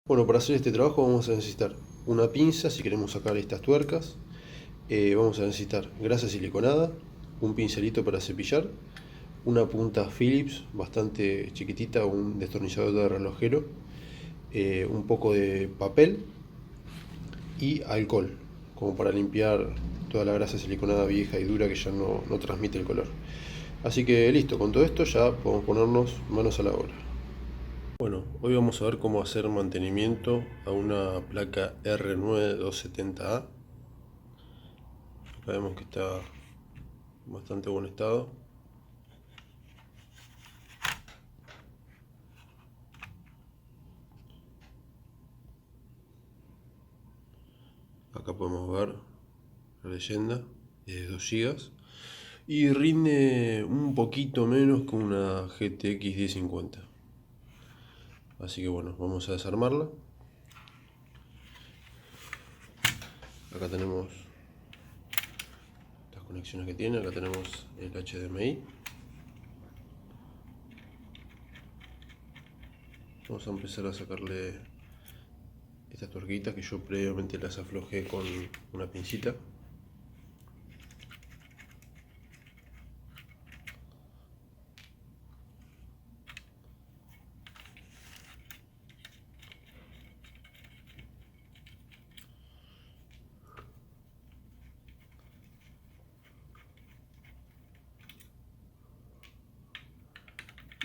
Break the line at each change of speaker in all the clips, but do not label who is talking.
Bueno, para hacer este trabajo vamos a necesitar una pinza si queremos sacar estas tuercas. Vamos a necesitar grasa siliconada, un pincelito para cepillar, una punta Phillips bastante chiquitita, un destornillador de relojero, un poco de papel y alcohol, como para limpiar toda la grasa siliconada vieja y dura que ya no transmite el color. Así que listo, con todo esto ya podemos ponernos manos a la obra. Bueno, hoy vamos a ver cómo hacer mantenimiento a una placa R9270A. Acá vemos que está en bastante buen estado. Acá podemos ver la leyenda de 2 GB y rinde un poquito menos que una GTX 1050. Así que bueno, vamos a desarmarla. Acá tenemos las conexiones que tiene, acá tenemos el HDMI. Vamos a empezar a sacarle estas tuerquitas que yo previamente las aflojé con una pincita.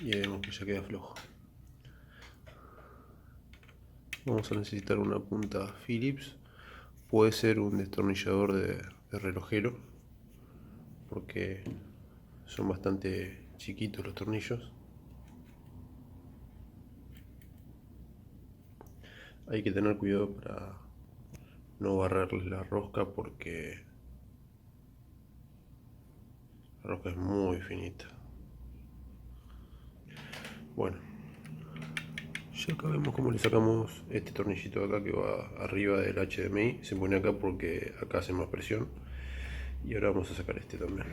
Y vemos que ya queda flojo. Vamos a necesitar una punta Phillips, puede ser un destornillador de relojero, porque son bastante chiquitos los tornillos. Hay que tener cuidado para no barrerles la rosca, porque la rosca es muy finita. Bueno, ya acá vemos cómo le sacamos este tornillito de acá que va arriba del HDMI. Se pone acá porque acá hace más presión. Y ahora vamos a sacar este también.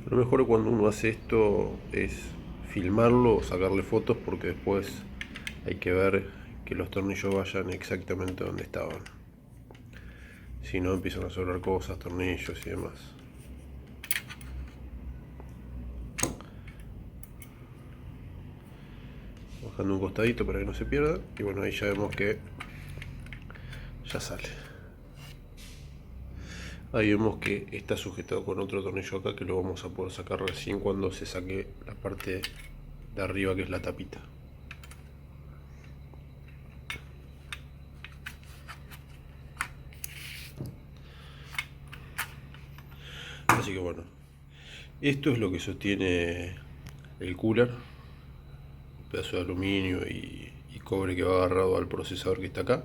Lo mejor cuando uno hace esto es filmarlo o sacarle fotos, porque después hay que ver que los tornillos vayan exactamente donde estaban. Si no, empiezan a sobrar cosas, tornillos y demás. Bajando un costadito para que no se pierda. Y bueno, ahí ya vemos que ya sale. Ahí vemos que está sujetado con otro tornillo acá, que lo vamos a poder sacar recién cuando se saque la parte de arriba, que es la tapita. Así que bueno, esto es lo que sostiene el cooler, un pedazo de aluminio y cobre que va agarrado al procesador que está acá.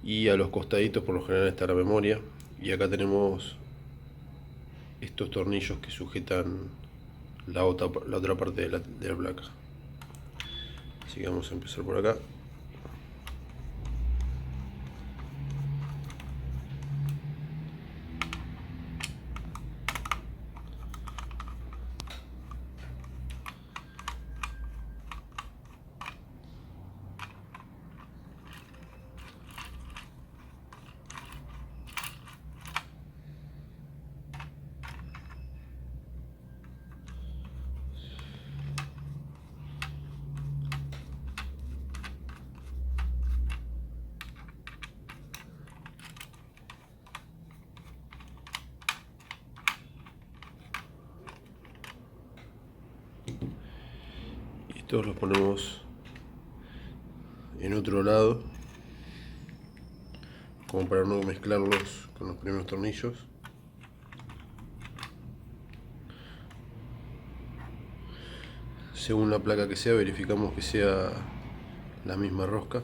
Y a los costaditos por lo general está la memoria. Y acá tenemos estos tornillos que sujetan la otra parte de la placa. Así que vamos a empezar por acá. Y estos los ponemos en otro lado, como para no mezclarlos con los primeros tornillos. Según la placa que sea, verificamos que sea la misma rosca.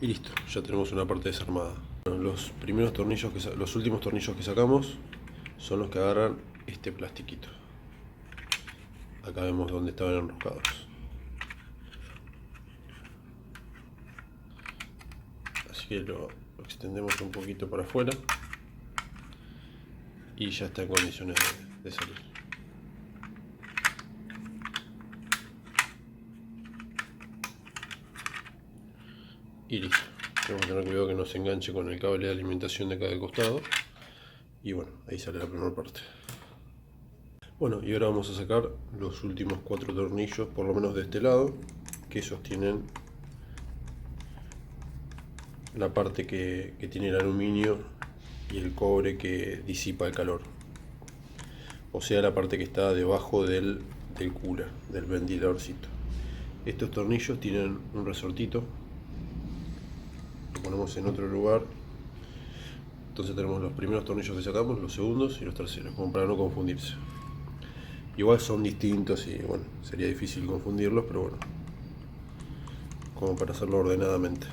Y listo, ya tenemos una parte desarmada. Los primeros tornillos los últimos tornillos que sacamos son los que agarran este plastiquito. Acá vemos dónde estaban enroscados. Así que lo extendemos un poquito para afuera y ya está en condiciones de salir. Y listo. Tenemos que tener cuidado que no se enganche con el cable de alimentación de cada costado. Y bueno, ahí sale la primera parte. Bueno, y ahora vamos a sacar los últimos 4 tornillos, por lo menos de este lado, que sostienen la parte que tiene el aluminio y el cobre que disipa el calor. O sea, la parte que está debajo del cooler, del ventiladorcito. Estos tornillos tienen un resortito. Lo ponemos en otro lugar. Entonces tenemos los primeros tornillos que sacamos, los segundos y los terceros, como para no confundirse. Igual son distintos y bueno, sería difícil confundirlos, pero bueno, como para hacerlo ordenadamente.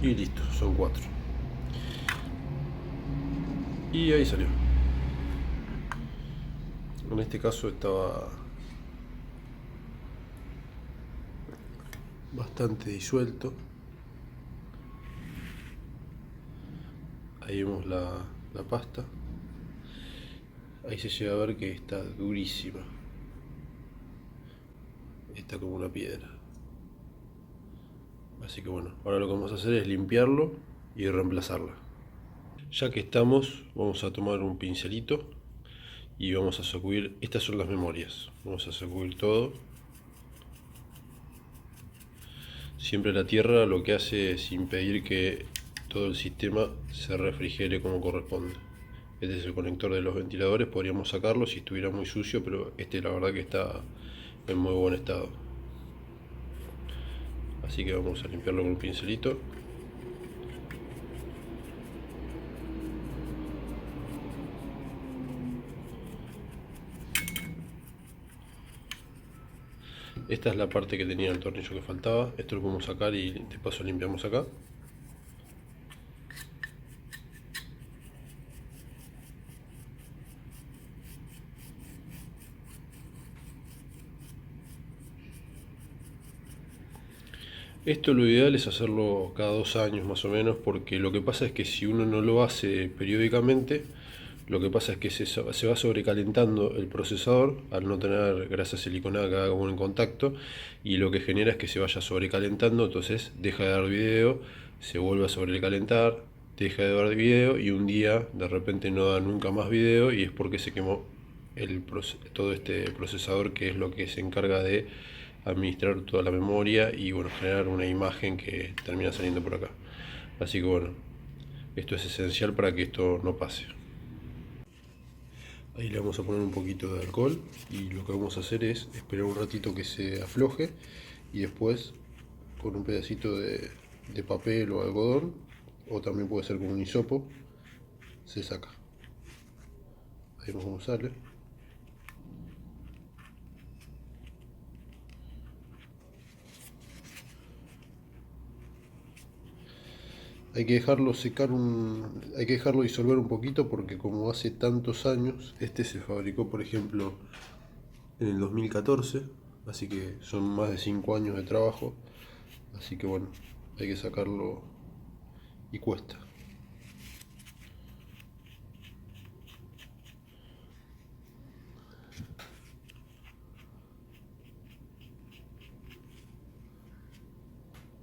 Y listo, son 4. Y ahí salió. En este caso estaba bastante disuelto. Ahí vemos la pasta. Ahí se llega a ver que está durísima. Está como una piedra. Así que bueno, ahora lo que vamos a hacer es limpiarlo y reemplazarla. Ya que estamos, vamos a tomar un pincelito y vamos a sacudir. Estas son las memorias. Vamos a sacudir todo. Siempre la tierra lo que hace es impedir que todo el sistema se refrigere como corresponde. Este es el conector de los ventiladores, podríamos sacarlo si estuviera muy sucio, pero este la verdad que está en muy buen estado. Así que vamos a limpiarlo con un pincelito. Esta es la parte que tenía el tornillo que faltaba. Esto lo podemos sacar y de paso limpiamos acá. Esto lo ideal es hacerlo cada 2 años más o menos, porque lo que pasa es que si uno no lo hace periódicamente, lo que pasa es que se va sobrecalentando el procesador al no tener grasa siliconada que haga un contacto, y lo que genera es que se vaya sobrecalentando, entonces deja de dar video, se vuelve a sobrecalentar, deja de dar video y un día de repente no da nunca más video y es porque se quemó todo este procesador, que es lo que se encarga de administrar toda la memoria y bueno, generar una imagen que termina saliendo por acá. Así que bueno, esto es esencial para que esto no pase. Ahí le vamos a poner un poquito de alcohol y lo que vamos a hacer es esperar un ratito que se afloje y después con un pedacito de papel o algodón, o también puede ser con un hisopo, se saca. Ahí vemos cómo sale. Hay que dejarlo secar hay que dejarlo disolver un poquito, porque como hace tantos años, este se fabricó por ejemplo en el 2014, así que son más de 5 años de trabajo, así que bueno, hay que sacarlo y cuesta.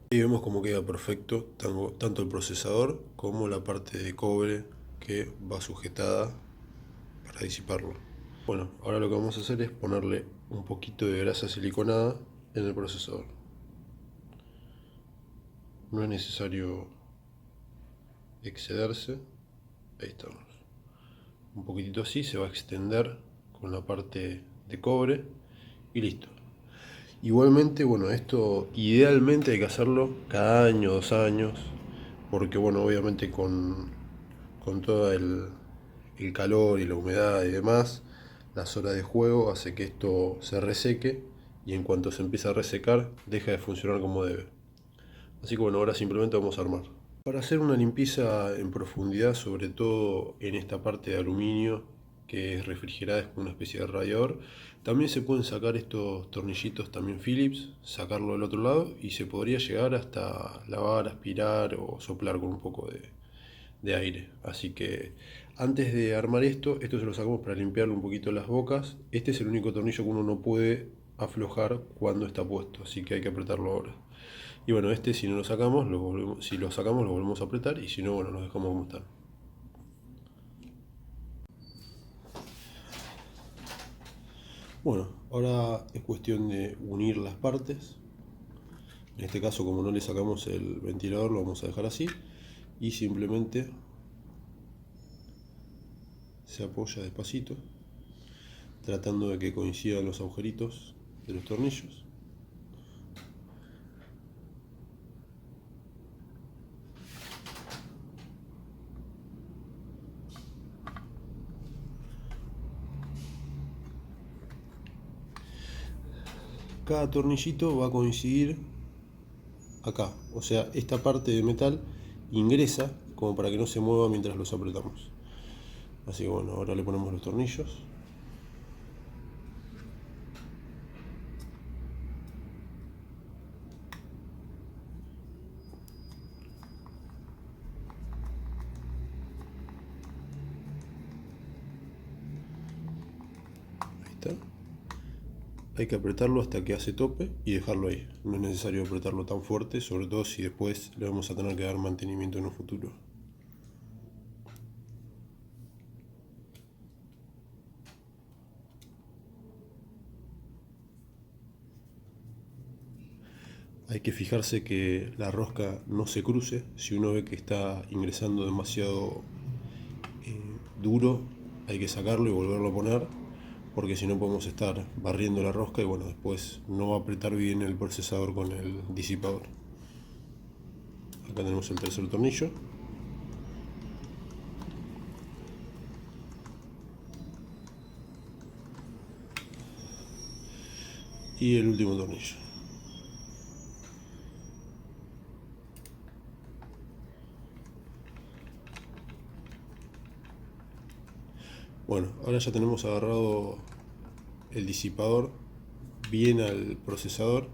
Y vemos cómo queda perfecto tanto el procesador como la parte de cobre que va sujetada para disiparlo. Bueno, ahora lo que vamos a hacer es ponerle un poquito de grasa siliconada en el procesador. No es necesario excederse. Ahí estamos. Un poquitito así, se va a extender con la parte de cobre y listo. Igualmente, bueno, esto idealmente hay que hacerlo cada año, 2 años, porque bueno, obviamente con todo el calor y la humedad y demás, las horas de juego hace que esto se reseque y en cuanto se empieza a resecar deja de funcionar como debe. Así que bueno, ahora simplemente vamos a armar. Para hacer una limpieza en profundidad, sobre todo en esta parte de aluminio que es refrigerada, es como una especie de radiador, también se pueden sacar estos tornillitos también Phillips, sacarlo del otro lado y se podría llegar hasta lavar, aspirar o soplar con un poco de aire. Así que antes de armar esto se lo sacamos para limpiarle un poquito las bocas. Este es el único tornillo que uno no puede aflojar cuando está puesto, así que hay que apretarlo ahora. Y bueno, este si no lo sacamos, si lo sacamos lo volvemos a apretar y si no, bueno, los dejamos como están. Bueno, ahora es cuestión de unir las partes. En este caso, como no le sacamos el ventilador, lo vamos a dejar así y simplemente se apoya despacito, tratando de que coincidan los agujeritos de los tornillos. Cada tornillito va a coincidir acá, o sea, esta parte de metal ingresa como para que no se mueva mientras los apretamos. Así que bueno, ahora le ponemos los tornillos. Ahí está. Hay que apretarlo hasta que hace tope y dejarlo ahí. No es necesario apretarlo tan fuerte, sobre todo si después le vamos a tener que dar mantenimiento en un futuro. Hay que fijarse que la rosca no se cruce. Si uno ve que está ingresando demasiado duro, hay que sacarlo y volverlo a poner, porque si no podemos estar barriendo la rosca y bueno, después no va a apretar bien el procesador con el disipador. Acá tenemos el tercer tornillo. Y el último tornillo. Bueno, ahora ya tenemos agarrado el disipador bien al procesador,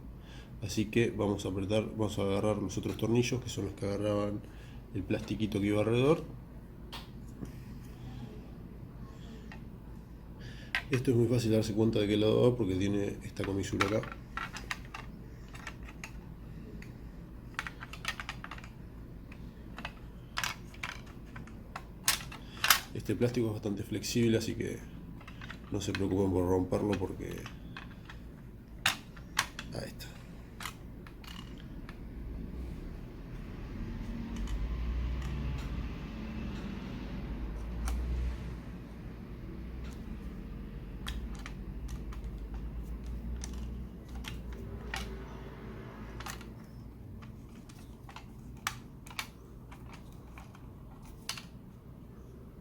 así que vamos a apretar, vamos a agarrar los otros tornillos que son los que agarraban el plastiquito que iba alrededor. Esto es muy fácil darse cuenta de qué lado va porque tiene esta comisura acá. Este plástico es bastante flexible, así que no se preocupen por romperlo porque... Ahí está.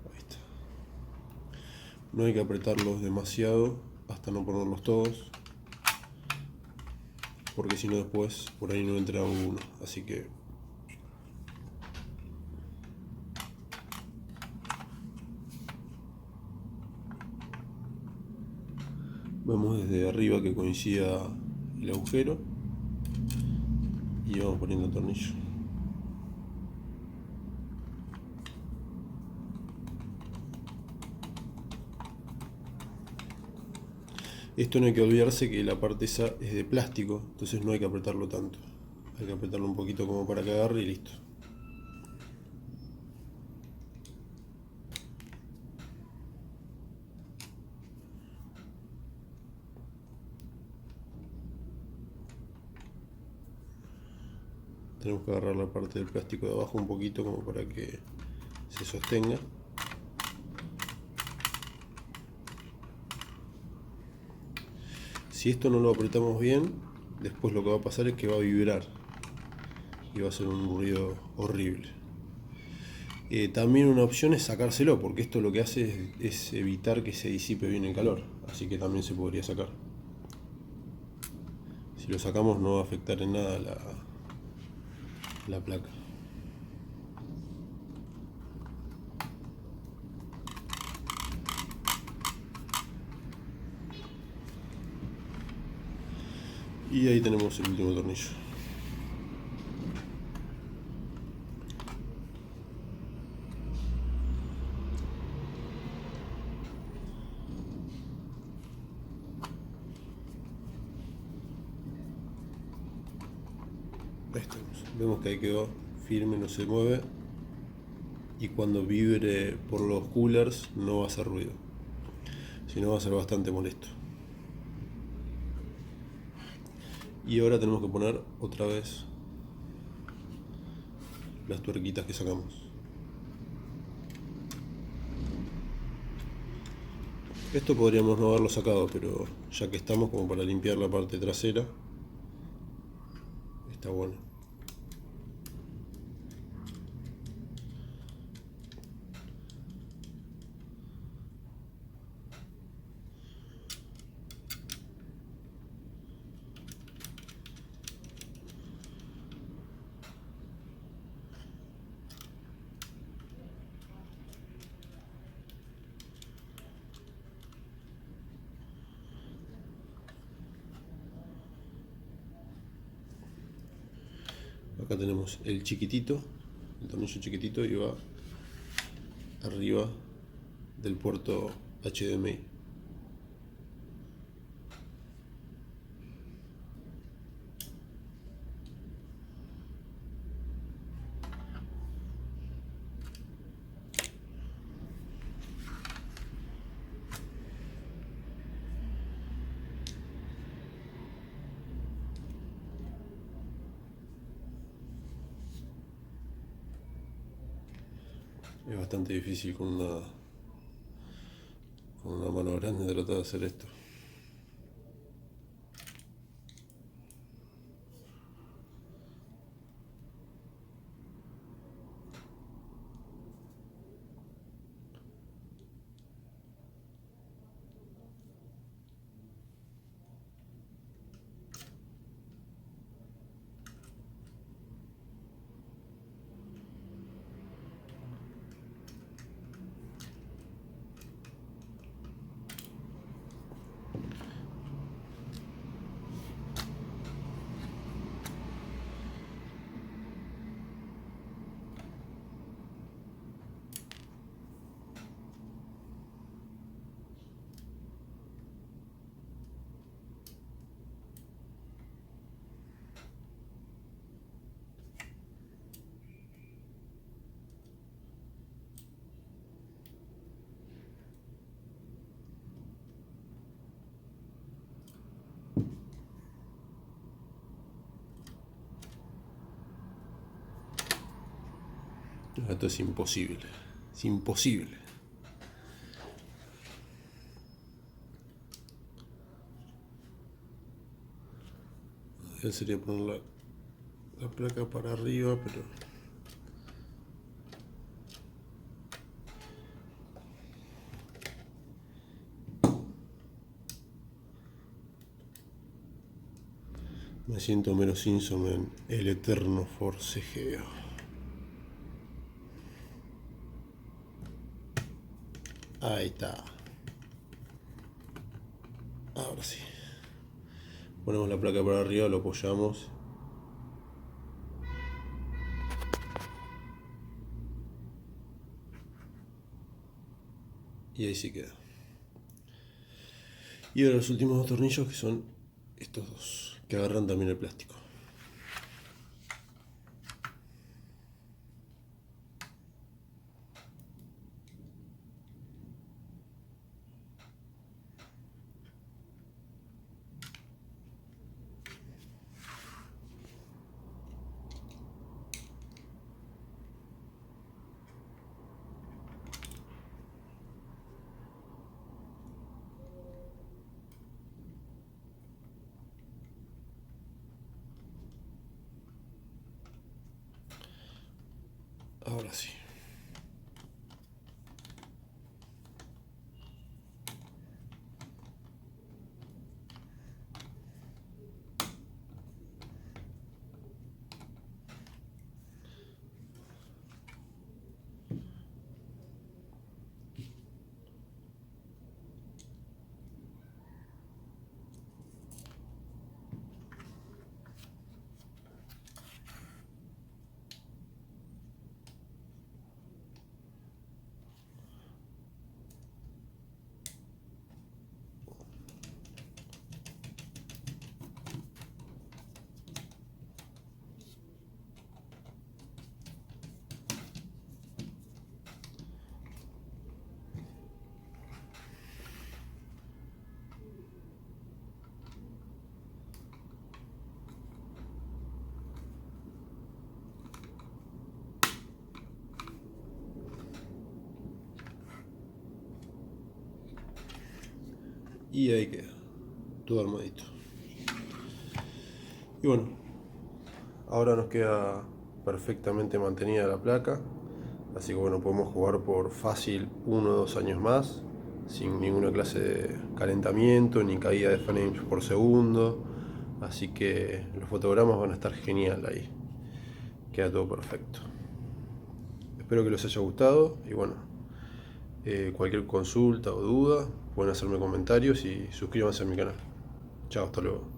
Ahí está. No hay que apretarlos demasiado hasta no ponerlos todos, porque si no después por ahí no entra uno, así que vemos desde arriba que coincida el agujero y vamos poniendo el tornillo. Esto no hay que olvidarse que la parte esa es de plástico, entonces no hay que apretarlo tanto. Hay que apretarlo un poquito como para que agarre y listo. Tenemos que agarrar la parte del plástico de abajo un poquito como para que se sostenga. Si esto no lo apretamos bien, después lo que va a pasar es que va a vibrar y va a ser un ruido horrible. También una opción es sacárselo, porque esto lo que hace es evitar que se disipe bien el calor, así que también se podría sacar. Si lo sacamos no va a afectar en nada la placa. Y ahí tenemos el último tornillo. Ahí estamos. Vemos que ahí quedó firme, no se mueve. Y cuando vibre por los coolers no va a hacer ruido. Si no, va a ser bastante molesto. Y ahora tenemos que poner otra vez las tuerquitas que sacamos. Esto podríamos no haberlo sacado, pero ya que estamos, como para limpiar la parte trasera, está bueno. Acá tenemos el chiquitito, el tornillo chiquitito, y va arriba del puerto HDMI. Es bastante difícil con una mano grande tratar de hacer esto. Esto es imposible. Es imposible. Él sería poner la placa para arriba, pero me siento Homero Simpson en El Eterno Forcejeo. Ahí está. Ahora sí. Ponemos la placa para arriba, lo apoyamos. Y ahí sí queda. Y ahora los últimos dos tornillos, que son estos dos, que agarran también el plástico. Y ahí queda, todo armadito. Y bueno, ahora nos queda perfectamente mantenida la placa, así que bueno, podemos jugar por fácil 1 o 2 años más, sin ninguna clase de calentamiento ni caída de frames por segundo, así que los fotogramas van a estar genial ahí, queda todo perfecto. Espero que les haya gustado y bueno, cualquier consulta o duda pueden hacerme comentarios y suscríbanse a mi canal. Chao, hasta luego.